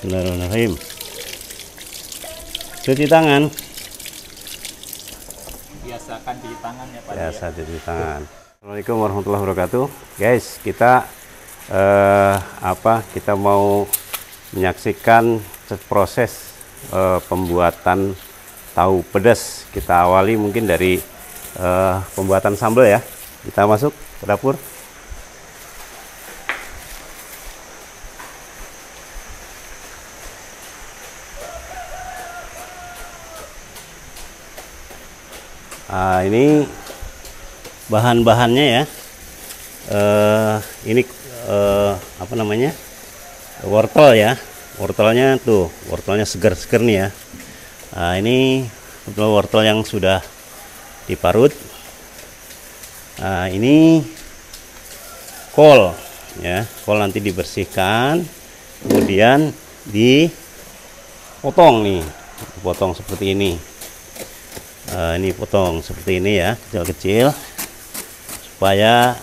Bismillahirrahmanirrahim. Cuci tangan. Biasakan cuci tangan ya Pak. Biasa cuci tangan. Assalamualaikum warahmatullahi wabarakatuh. Guys, kita kita mau menyaksikan proses pembuatan tahu pedas. Kita awali mungkin dari pembuatan sambal ya. Kita masuk ke dapur. Ini bahan-bahannya ya. Ini apa namanya? Wortel ya. Wortelnya tuh, wortelnya segar-segar nih ya. Ini wortel yang sudah diparut. Ini kol ya. Kol nanti dibersihkan, kemudian dipotong nih, dipotong seperti ini. Ini potong seperti ini ya, kecil-kecil supaya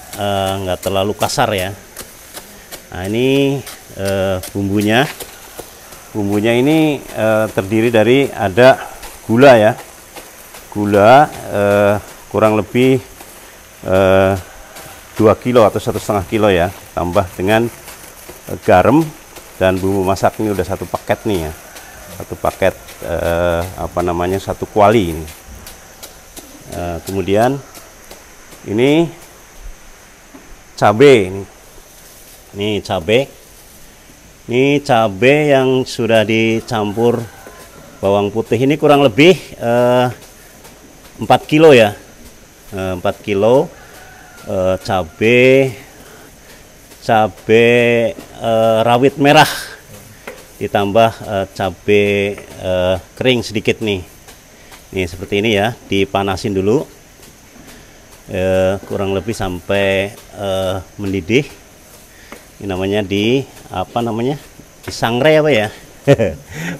nggak terlalu kasar ya. Nah ini bumbunya ini terdiri dari ada gula ya, gula kurang lebih 2 kilo atau 1,5 kilo ya, tambah dengan garam dan bumbu masak. Ini udah satu paket nih ya, satu paket satu kuali ini. Kemudian ini cabai, ini cabai yang sudah dicampur bawang putih. Ini kurang lebih 4 kilo ya, 4 kilo cabai rawit merah ditambah cabai kering sedikit nih. Nih seperti ini ya, dipanasin dulu kurang lebih sampai mendidih. Ini namanya disangrai apa ya?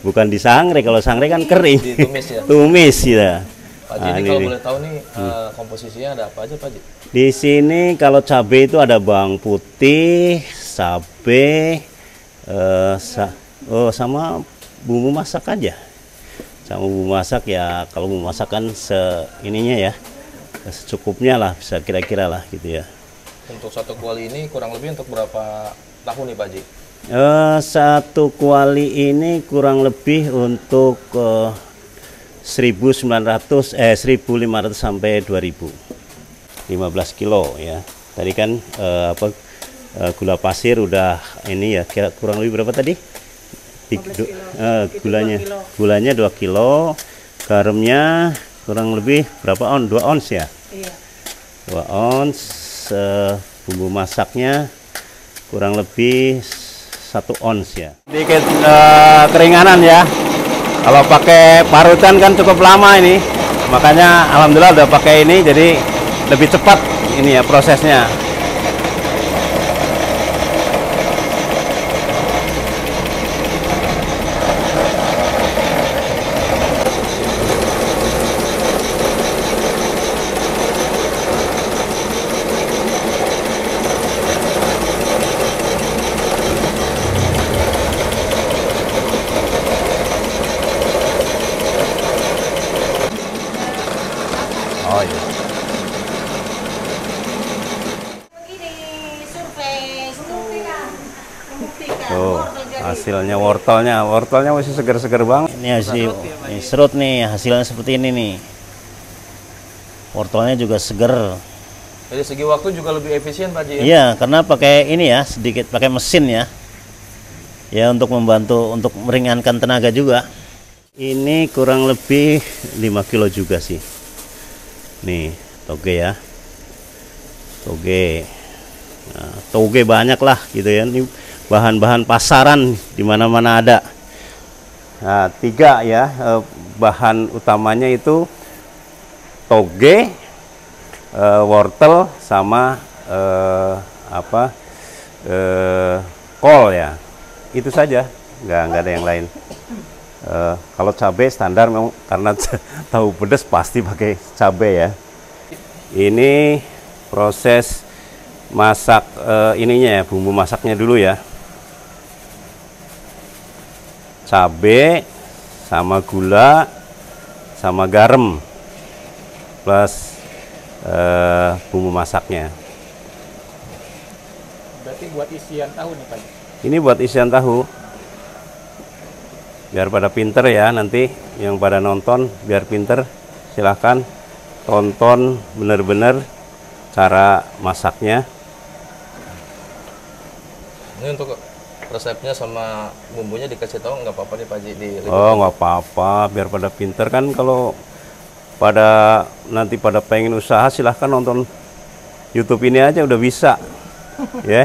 Bukan disangrai, kalau sangrai kan kering. Ditumis ya. Tumis ya. Pak Ji, kalau boleh tahu nih komposisinya ada apa aja Pak Ji? Di sini kalau cabai itu ada bawang putih, cabai, sama bumbu masak aja. Sama bumbu masak ya, kalau bumbu masak kan ininya ya, secukupnya lah, bisa kira-kira lah gitu ya. Untuk satu kuali ini kurang lebih untuk berapa tahun nih Pak Ji? Satu kuali ini kurang lebih untuk 1.500 sampai 2.000, 15 kilo ya. Tadi kan gula pasir udah ini ya, kira kurang lebih berapa tadi? Gulanya 2 kilo, garamnya kurang lebih berapa ons? 2 ons ya? Iya. 2 ons, bumbu masaknya kurang lebih 1 ons ya. Sedikit keringanan ya. Kalau pakai parutan kan cukup lama ini, makanya alhamdulillah udah pakai ini, jadi lebih cepat ini ya prosesnya. Oh iya. Tuh, hasilnya wortelnya masih segar-segar banget. Ini hasil ini serut nih, hasilnya seperti ini nih. Wortelnya juga segar. Dari segi waktu juga lebih efisien Pak Ji ya? Iya, karena pakai ini ya, sedikit pakai mesin ya. Ya untuk membantu, untuk meringankan tenaga juga. Ini kurang lebih 5 kilo juga sih. Nih, toge ya. Toge. Nah, toge banyak lah gitu ya. Ini bahan-bahan pasaran di mana-mana ada. Nah, 3 ya bahan utamanya itu toge, wortel sama kol ya. Itu saja, nggak ada yang lain. Kalau cabai standar memang, karena tahu pedas pasti pakai cabai ya. Ini proses masak ininya ya, bumbu masaknya dulu ya. cabe, sama gula, sama garam, plus bumbu masaknya. Berarti buat isian tahu nih Pak. Ini buat isian tahu. Biar pada pinter ya, nanti yang pada nonton biar pinter, silahkan tonton bener-bener cara masaknya. Ini untuk resepnya sama bumbunya dikasih tahu nggak apa-apa nih Pak Haji di Oh, nggak apa-apa, biar pada pinter kan. Kalau pada nanti pada pengen usaha, silahkan nonton YouTube ini aja udah bisa. Ya,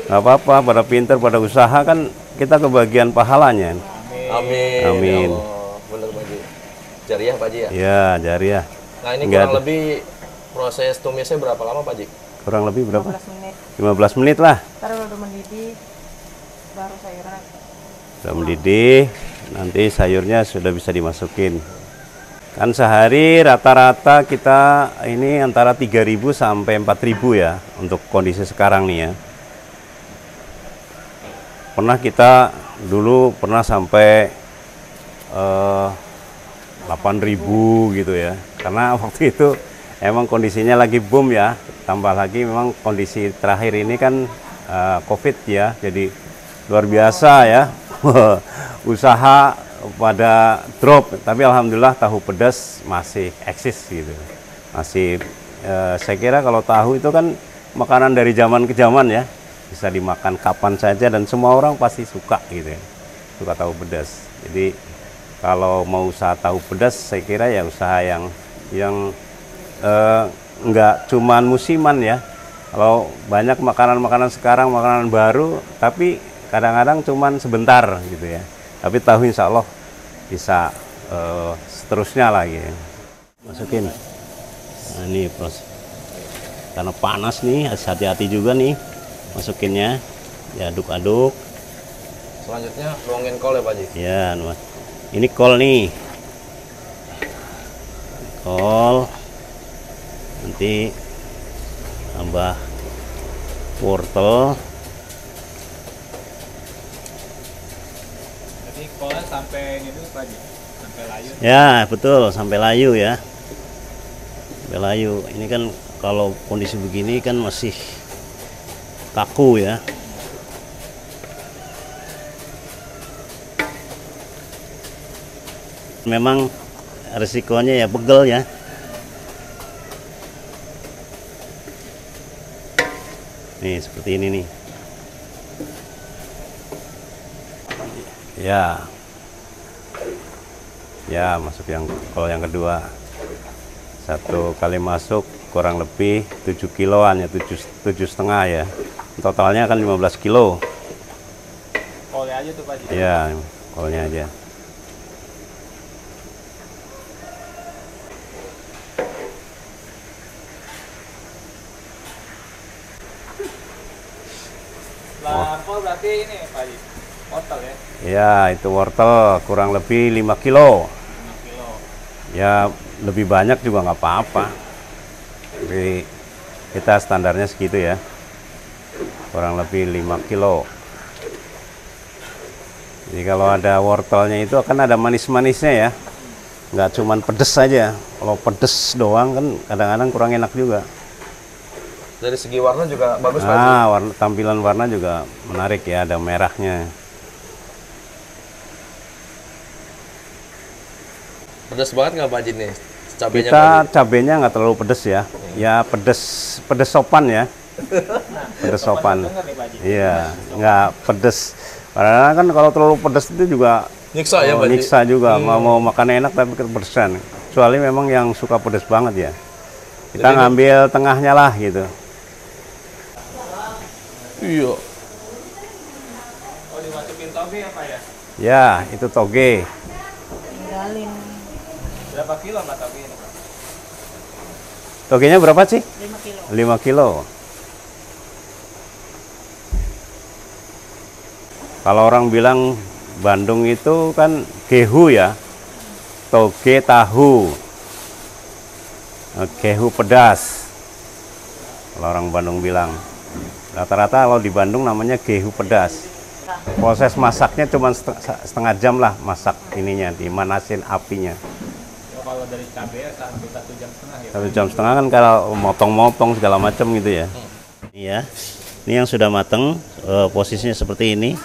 nggak apa-apa, pada pinter, pada usaha kan kita kebagian pahalanya. Amin. Amin. Ya Allah, bener Pak Haji. Jariah Pak Haji ya? Ya, jariah. Nah ini Nggak kurang ada. lebih proses tumisnya berapa lama Pak Haji? Kurang lebih berapa? 15 menit. 15 menit lah. Ntar udah mendidih, baru sayuran. Sudah mendidih, nanti sayurnya sudah bisa dimasukin. Kan sehari rata-rata kita ini antara 3.000 sampai 4.000 ya untuk kondisi sekarang nih ya. Pernah kita dulu pernah sampai 8.000 gitu ya. Karena waktu itu emang kondisinya lagi boom ya. Tambah lagi memang kondisi terakhir ini kan COVID ya. Jadi luar biasa ya. Usaha pada drop, tapi alhamdulillah tahu pedas masih eksis gitu. Masih saya kira kalau tahu itu kan makanan dari zaman ke zaman ya. Bisa dimakan kapan saja dan semua orang pasti suka gitu ya. Suka tahu pedas. Jadi kalau mau usaha tahu pedas, saya kira ya usaha yang enggak cuman musiman ya. Kalau banyak makanan-makanan sekarang, makanan baru, tapi kadang-kadang cuman sebentar gitu ya. Tapi tahu insya Allah bisa seterusnya lagi. Masukin. Nah, ini proses. Karena panas nih, hati-hati juga nih masukinnya. Ya, aduk-aduk. Selanjutnya tuangin kol ya Pak Haji? Ya, ini kol nih. Kol. Nanti tambah wortel. Jadi kolnya sampai ini dulu Pak Haji, sampai layu. Ya, betul, sampai layu ya. Sampai layu. Ini kan kalau kondisi begini kan masih kaku ya. Memang resikonya ya pegel ya. Nih seperti ini nih. Ya. Ya, masuk kalau yang kedua. Satu kali masuk kurang lebih 7 kiloan ya, 7,5 ya. Totalnya kan 15 kilo. Kolnya aja tuh Pak Haji. Ya, kolnya aja. Lah kol berarti ini Pak Haji, wortel ya, Ya, itu wortel kurang lebih 5 kilo. 5 kilo. Ya, lebih banyak juga nggak apa-apa. Tapi kita standarnya segitu ya. Kurang lebih 5 kilo. Jadi kalau ada wortelnya itu akan ada manis-manisnya ya. Nggak cuman pedes saja. Kalau pedes doang kan kadang-kadang kurang enak juga. Dari segi warna juga bagus Pak Haji? Nah, tampilan warna juga menarik ya, ada merahnya. Pedas banget nggak Pak Haji nih? Cabenya Kita Pak Haji? cabenya nggak terlalu pedes ya. Ya pedes sopan ya. Pedes sopan. Dengar nih Pak Haji. Iya, nggak pedes. Karena kan kalau terlalu pedes itu juga Nyiksa ya Pak Haji? nyiksa juga. Mau makan enak tapi kepedesan. Kecuali memang yang suka pedes banget ya. Kita Jadi ngambil tengahnya lah gitu. Iya. Oh dimasukin toge ya Pak ya? Ya, itu toge. Tinggalin Berapa kilo Pak toge ini Pak? Togenya berapa sih? 5 kilo. 5 kilo. Kalau orang bilang Bandung itu kan gehu ya. Toge tahu. Gehu pedas. Kalau orang Bandung bilang. Rata-rata kalau di Bandung namanya gehu pedas. Proses masaknya cuma setengah jam lah, masak ininya, dimanasin apinya. Oh, kalau dari cabai sampai 1,5 jam ya. 1,5 jam kan kalau motong-motong segala macam gitu ya. Iya. Ini yang sudah mateng, posisinya seperti ini.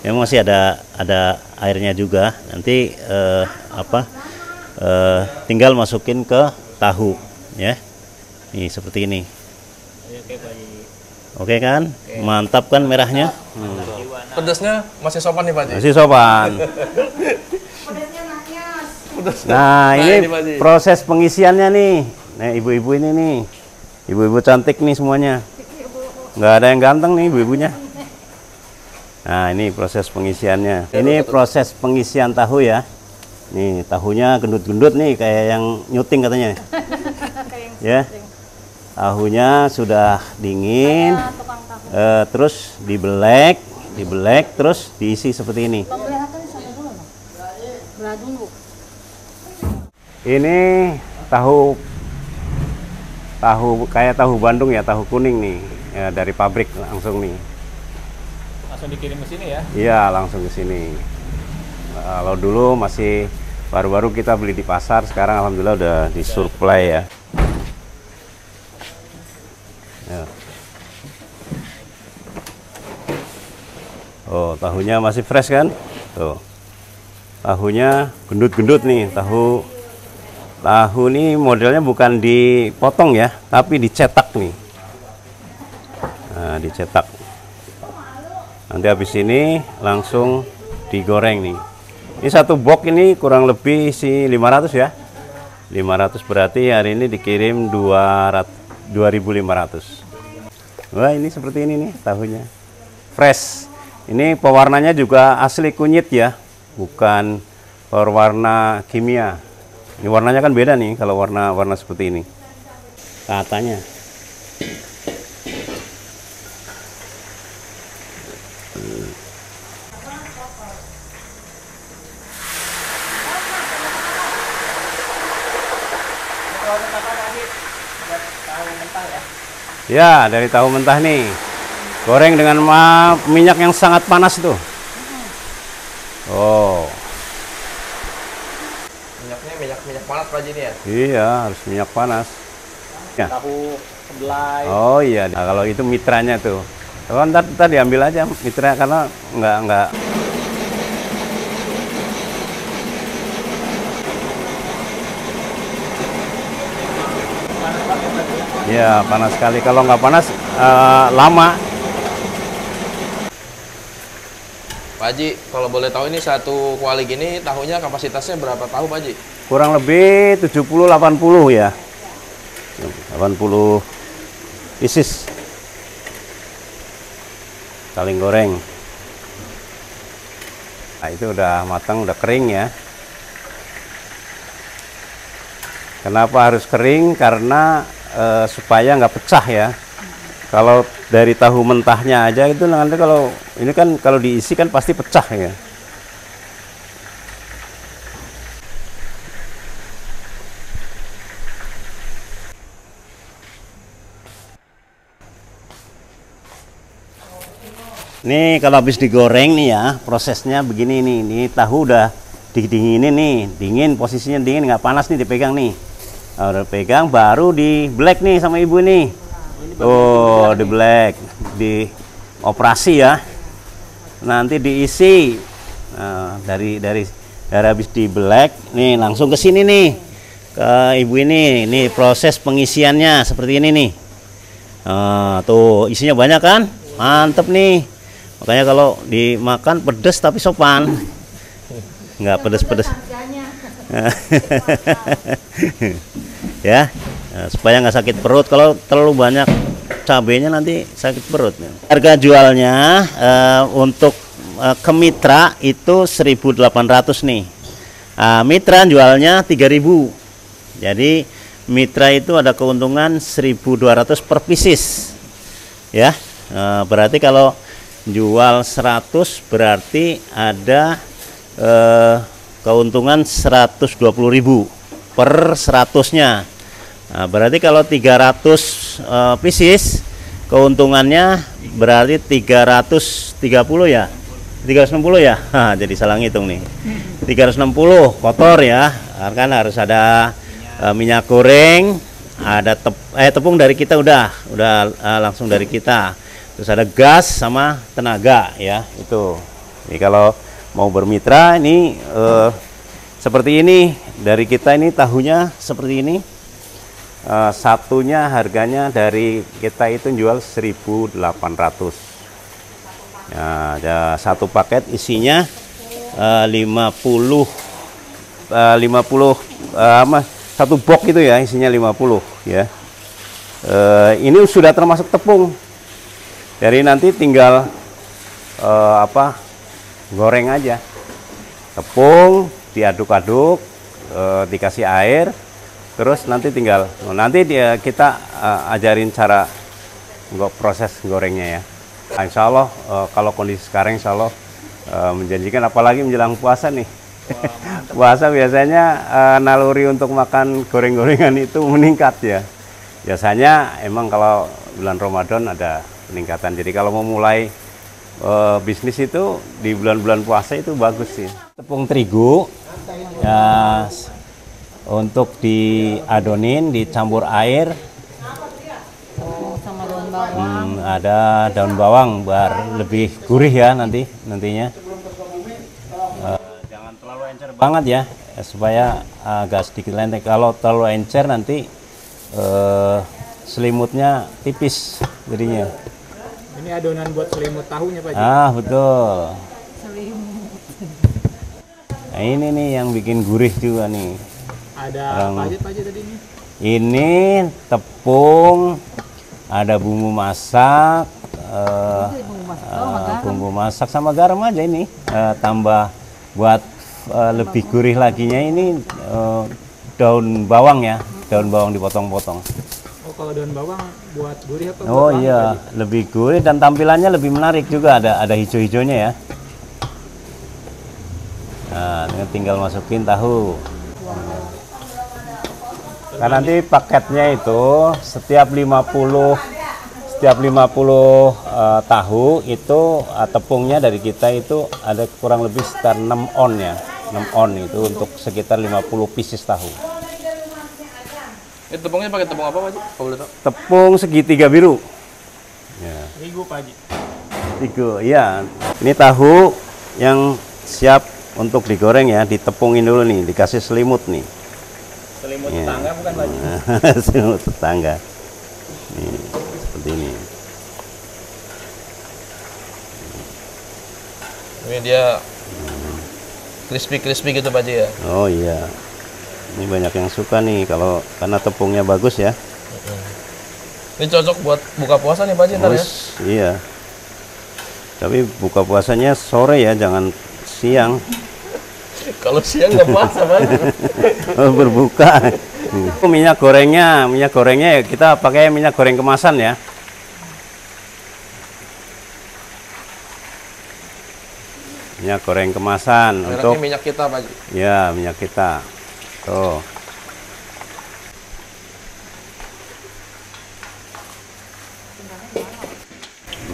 Memang masih ada airnya juga. Nanti tinggal masukin ke tahu ya. Nih seperti ini. Oke kan? Mantap kan merahnya? Pedasnya masih sopan nih Pak Haji? Masih sopan. Nah, ini Pak Haji. proses pengisiannya nih. Nah, ibu-ibu ini nih. Ibu-ibu cantik nih semuanya. Nggak ada yang ganteng nih ibu-ibunya. Nah, ini proses pengisiannya. Ini proses pengisian tahu ya. Nih, tahunya gendut-gendut nih kayak yang nyuting katanya. Ya. Tahunya sudah dingin. Terus dibelek, terus diisi seperti ini. Ini tahu kayak tahu Bandung ya, tahu kuning nih ya, dari pabrik langsung nih. Langsung dikirim ke sini ya? Iya, langsung ke sini. Kalau dulu masih baru-baru kita beli di pasar, sekarang alhamdulillah udah disuplai ya. Oh, tahunya masih fresh kan? Tuh. Tahunya gendut-gendut nih, tahu ini modelnya bukan dipotong ya, tapi dicetak nih. Nah, dicetak. Nanti habis ini langsung digoreng nih. Ini satu box ini kurang lebih isi 500 ya. 500 berarti hari ini dikirim 2.500. Wah, ini seperti ini nih tahunya. Fresh. Ini pewarnanya juga asli kunyit ya, bukan pewarna kimia. Ini warnanya kan beda nih kalau warna seperti ini. Katanya. Ya, dari tahu mentah nih. Goreng dengan minyak yang sangat panas tuh. Oh. Minyak panas Pak Haji ini ya? Iya, harus minyak panas. Ya. Tahu kedelai. Oh iya, nah, kalau itu mitranya tuh. Oh, ntar diambil aja mitra karena nggak. Ya, panas sekali. Kalau nggak panas, lama. Pak Haji, kalau boleh tahu ini satu kuali gini tahunya kapasitasnya berapa tahu Pak Haji? Kurang lebih 70-80 ya. 80 pieces. Saling goreng. Nah, itu udah matang, udah kering ya. Kenapa harus kering? Karena supaya nggak pecah ya. Kalau dari tahu mentahnya aja itu nanti kalau ini kan kalau diisi kan pasti pecah ya. Nih kalau habis digoreng nih ya, prosesnya begini nih. Ini tahu udah didinginin nih, dingin, posisinya dingin, nggak panas nih, dipegang nih. Nah, udah pegang baru di black nih sama ibu nih. Oh, di black, di operasi ya. Nanti diisi. Nah, dari habis di black nih langsung ke sini nih. Ke ibu ini. Nih proses pengisiannya seperti ini nih. Tuh isinya banyak kan? Mantep nih. Makanya kalau dimakan pedes tapi sopan. Nggak pedes-pedes. Ya, supaya nggak sakit perut. Kalau terlalu banyak cabenya nanti sakit perut. Harga jualnya untuk ke mitra itu 1.800 nih. Mitra jualnya 3.000. Jadi mitra itu ada keuntungan 1.200 per pieces. Ya, berarti kalau jual 100 berarti ada keuntungan 120.000 per 100-nya. Nah, berarti kalau 300 pieces keuntungannya berarti 330 ya. 360 ya. Jadi salah ngitung nih. 360 kotor ya. Kan harus ada minyak goreng, ada tepung dari kita udah langsung dari kita. Terus ada gas sama tenaga ya, itu. Jadi kalau mau bermitra ini seperti ini, dari kita ini tahunya seperti ini. Satunya harganya dari kita itu jual 1.800. Ya, ada satu paket isinya 50 satu box itu ya, isinya 50 ya. Ini sudah termasuk tepung. Jadi nanti tinggal goreng aja. Tepung diaduk-aduk, dikasih air, terus nanti tinggal kita ajarin cara proses gorengnya ya. Insya Allah kalau kondisi sekarang insya Allah menjanjikan, apalagi menjelang puasa nih. Puasa biasanya naluri untuk makan goreng-gorengan itu meningkat ya. Biasanya emang kalau bulan Ramadan ada peningkatan. Jadi kalau mau mulai bisnis itu di bulan-bulan puasa itu bagus sih. Tepung terigu ya, untuk diadonin, dicampur air. Sama daun bawang. Ada daun bawang biar lebih gurih ya nantinya. Jangan terlalu encer banget ya, supaya agak sedikit lengket. Kalau terlalu encer nanti selimutnya tipis jadinya. Ini adonan buat selimut tahunya Pak Ji. Betul. Selimut. Nah, ini nih yang bikin gurih juga nih. Ada apa aja Pak Ji tadi ini? Ini tepung, ada bumbu masak, bumbu masak sama garam aja ini. Tambah buat lebih gurih laginya ini daun bawang ya, daun bawang dipotong-potong. Oh, kalau daun bawang buat gurih apa? Oh iya, lebih gurih dan tampilannya lebih menarik juga, ada hijau-hijaunya ya. Nah, tinggal masukin tahu. Kan nanti paketnya itu setiap 50 tahu itu tepungnya dari kita itu ada kurang lebih sekitar 6 on ya. 6 on itu untuk sekitar 50 pieces tahu. Ini tepungnya pakai tepung apa Pak Ji? Kalau boleh tahu? Tepung segitiga biru. Ya. Terigu Pak Ji. Terigu, iya. Ini tahu yang siap untuk digoreng ya, ditepungin dulu nih, dikasih selimut nih. Selimut tetangga bukan Pak Ji? Selimut tetangga. Nih, seperti ini. Ini dia crispy gitu Pak Ji ya. Oh iya. Ini banyak yang suka nih karena tepungnya bagus ya. Ini cocok buat buka puasa nih Pak Ji ntar ya. Iya. Tapi buka puasanya sore ya, jangan siang. Kalau siang nggak puasa Pak Ji. Berbuka. Minyak gorengnya ya kita pakai minyak goreng kemasan ya. Minyak goreng kemasan. Mereknya untuk minyak kita Pak Ji. Ya, minyak kita. Tuh.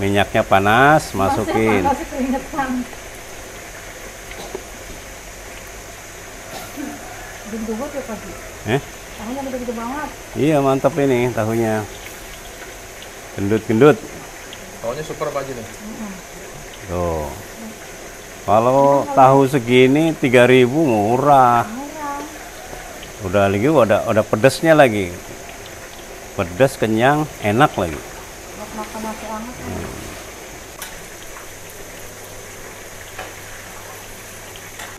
Minyaknya panas, masukin. Gendut ya Pak Ji? Tahunya gede-gede banget. Iya, mantap ini tahunya. Gendut-gendut. Tahunya super Pak Ji nih. Tuh. Kalau tahu segini 3.000 murah. Udah lagi udah pedesnya lagi. Pedas, kenyang, enak lagi. Makan nasi hangat.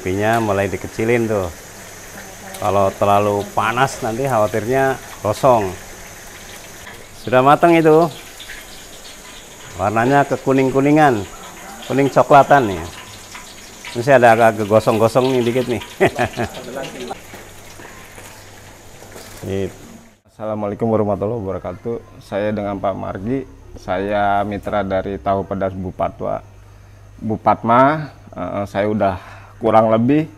Apinya mulai dikecilin tuh. Kalau terlalu panas nanti khawatirnya gosong. Sudah matang itu. Warnanya kekuning-kuningan. Kuning coklatan nih. Ini ada agak gosong-gosong nih dikit nih. Assalamualaikum warahmatullahi wabarakatuh. Saya dengan Pak Margi. Saya mitra dari Tahu Pedas Bu Fatma. Saya udah kurang lebih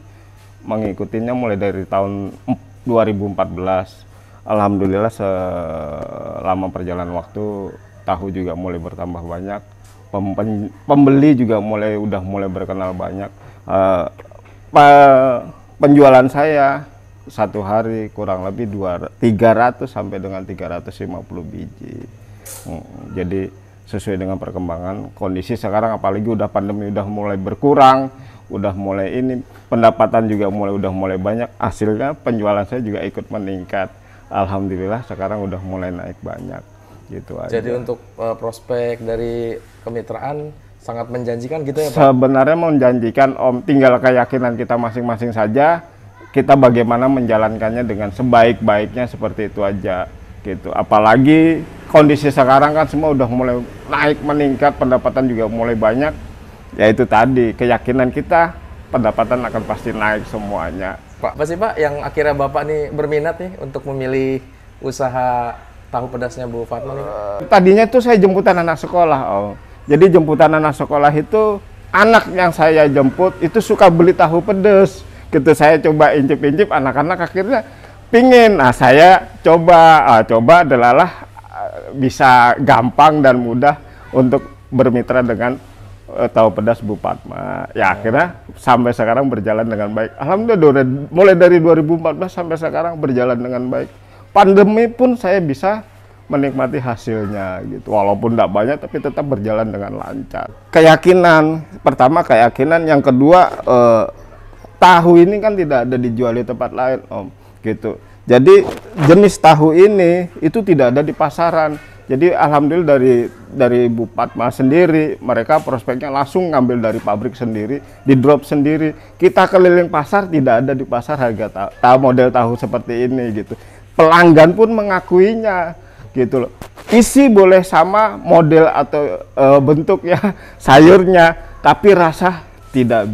mengikutinya mulai dari tahun 2014. Alhamdulillah selama perjalanan waktu tahu juga mulai bertambah banyak. Pembeli juga udah mulai berkenal banyak. Penjualan saya satu hari kurang lebih 300 sampai dengan 350 biji. Jadi sesuai dengan perkembangan kondisi sekarang, apalagi udah pandemi udah mulai berkurang, udah mulai ini, pendapatan juga udah mulai banyak, hasilnya penjualan saya juga ikut meningkat. Alhamdulillah sekarang udah mulai naik banyak gitu aja. Jadi untuk prospek dari kemitraan sangat menjanjikan gitu ya Pak? Sebenarnya menjanjikan Om, tinggal keyakinan kita masing-masing saja, kita bagaimana menjalankannya dengan sebaik-baiknya, seperti itu aja gitu. Apalagi kondisi sekarang kan semua udah mulai naik meningkat, pendapatan juga mulai banyak. Ya itu tadi, keyakinan kita pendapatan akan pasti naik semuanya. Pak, apa sih Pak yang akhirnya Bapak nih berminat nih untuk memilih usaha tahu pedasnya Bu Fatma nih? Tadinya tuh saya jemputan anak sekolah, Om. Jadi jemputan anak sekolah itu, anak yang saya jemput itu suka beli tahu pedas. Gitu saya coba incip-incip, anak-anak akhirnya pingin. Nah saya coba adalah bisa gampang dan mudah untuk bermitra dengan tahu pedas Bu Fatma. Ya akhirnya sampai sekarang berjalan dengan baik. Alhamdulillah mulai dari 2014 sampai sekarang berjalan dengan baik. Pandemi pun saya bisa menikmati hasilnya gitu. Walaupun tidak banyak tapi tetap berjalan dengan lancar. Keyakinan, pertama keyakinan, yang kedua tahu ini kan tidak ada dijual di tempat lain Om gitu. Jadi jenis tahu ini itu tidak ada di pasaran. Jadi alhamdulillah dari Bu Fatma sendiri, mereka prospeknya langsung ngambil dari pabrik sendiri, di drop sendiri. Kita keliling pasar, tidak ada di pasar harga tahu model tahu seperti ini gitu. Pelanggan pun mengakuinya gitu loh. Isi boleh sama model atau bentuknya, sayurnya, tapi rasa tidak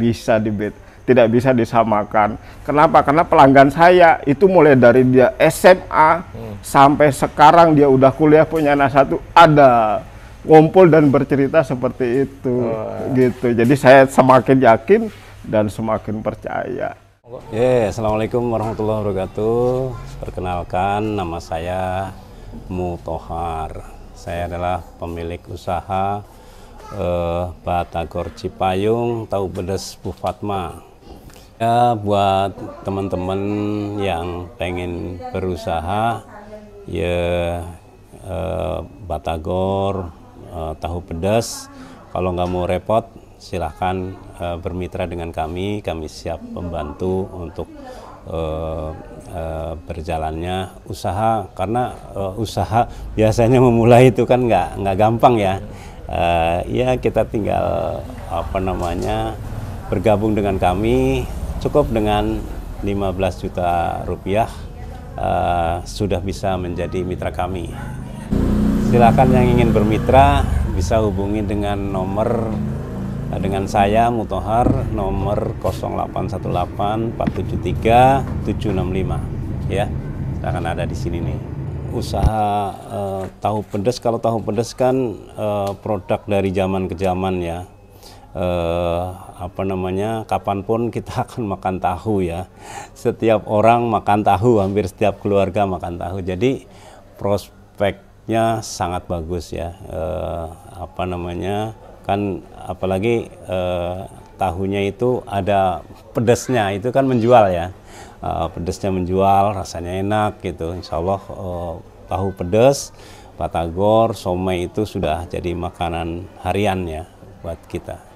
bisa disamakan. Kenapa? Karena pelanggan saya itu mulai dari dia SMA sampai sekarang dia udah kuliah punya anak satu, ada ngumpul dan bercerita seperti itu gitu. Jadi saya semakin yakin dan semakin percaya. Assalamualaikum warahmatullahi wabarakatuh. Perkenalkan, nama saya Mutohar. Saya adalah pemilik usaha Batagor Cipayung tahu pedas Bu Fatma. Ya, buat teman-teman yang pengen berusaha, ya Batagor tahu pedas. Kalau nggak mau repot, silahkan bermitra dengan kami siap membantu untuk berjalannya usaha. Karena usaha biasanya memulai itu kan nggak gampang ya. Ya kita tinggal bergabung dengan kami, cukup dengan 15 juta rupiah sudah bisa menjadi mitra kami. Silakan yang ingin bermitra bisa hubungi dengan saya Mutohar, nomor 0818 473 765 ya. Akan ada di sini nih. Usaha tahu pedas, kalau tahu pedas kan produk dari zaman ke zaman ya. Kapanpun kita akan makan tahu ya. Setiap orang makan tahu, hampir setiap keluarga makan tahu. Jadi prospeknya sangat bagus ya. Kan apalagi tahunya itu ada pedasnya, itu kan menjual ya. Pedasnya menjual, rasanya enak gitu. Insya Allah tahu pedas, batagor, somai itu sudah jadi makanan harian ya buat kita.